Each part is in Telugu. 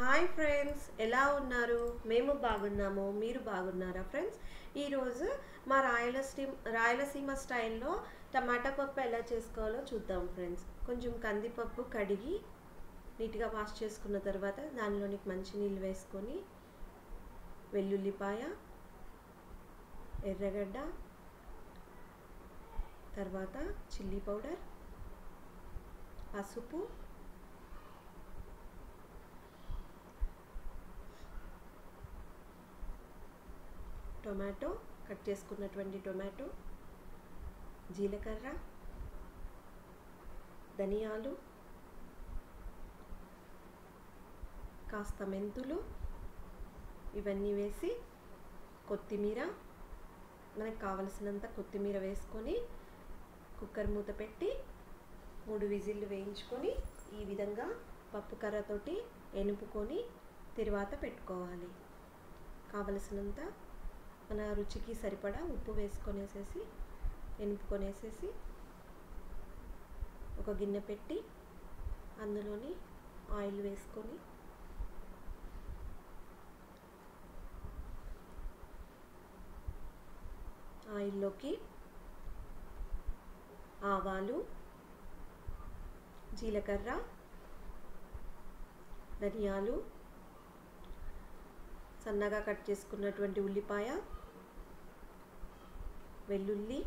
హాయ్ ఫ్రెండ్స్, ఎలా ఉన్నారు? మేము బాగున్నాము. మీరు బాగున్నారా ఫ్రెండ్స్? ఈరోజు మా రాయలసీమ స్టైల్లో టమాటా పప్పు ఎలా చేసుకోవాలో చూద్దాం ఫ్రెండ్స్. కొంచెం కందిపప్పు కడిగి నీట్గా వాష్ చేసుకున్న తర్వాత దానిలోనికి మంచినీళ్ళు వేసుకొని వెల్లుల్లిపాయ, ఎర్రగడ్డ, తర్వాత చిల్లీ పౌడర్, పసుపు, టొమాటో, కట్ చేసుకున్నటువంటి టొమాటో, జీలకర్ర, ధనియాలు, కాస్త మెంతులు ఇవన్నీ వేసి కొత్తిమీర, మనకు కావలసినంత కొత్తిమీర వేసుకొని కుక్కర్ మూత పెట్టి 3 విజిల్లు వేయించుకొని ఈ విధంగా పప్పు కర్రతోటి ఎనుపుకొని తరువాత పెట్టుకోవాలి. కావలసినంత మన రుచికి సరిపడా ఉప్పు వేసుకొనేసేసి ఎనుపుకొనేసేసి ఒక గిన్నె పెట్టి అందులోని ఆయిల్ వేసుకొని ఆయిల్లోకి ఆవాలు, జీలకర్ర, ధనియాలు, సన్నగా కట్ చేసుకున్నటువంటి ఉల్లిపాయ, వెల్లుల్లి,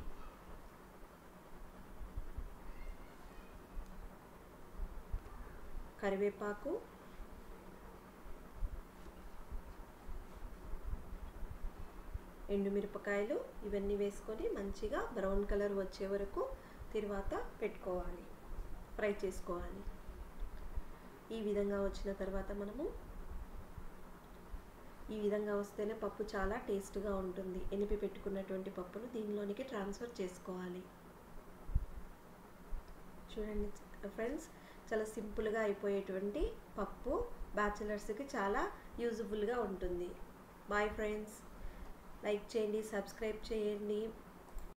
కరివేపాకు, ఎండుమిరపకాయలు ఇవన్నీ వేసుకొని మంచిగా బ్రౌన్ కలర్ వచ్చే వరకు తరువాత పెట్టుకోవాలి, ఫ్రై చేసుకోవాలి. ఈ విధంగా వచ్చిన తర్వాత మనము ఈ విధంగా వస్తేనే పప్పు చాలా టేస్ట్గా ఉంటుంది. ఎనిపి పెట్టుకున్నటువంటి పప్పును దీనిలోనికి ట్రాన్స్ఫర్ చేసుకోవాలి. చూడండి ఫ్రెండ్స్, చాలా సింపుల్గా అయిపోయేటువంటి పప్పు బ్యాచిలర్స్కి చాలా యూజ్ఫుల్గా ఉంటుంది. బాయ్ ఫ్రెండ్స్, లైక్ చేయండి, సబ్స్క్రైబ్ చేయండి.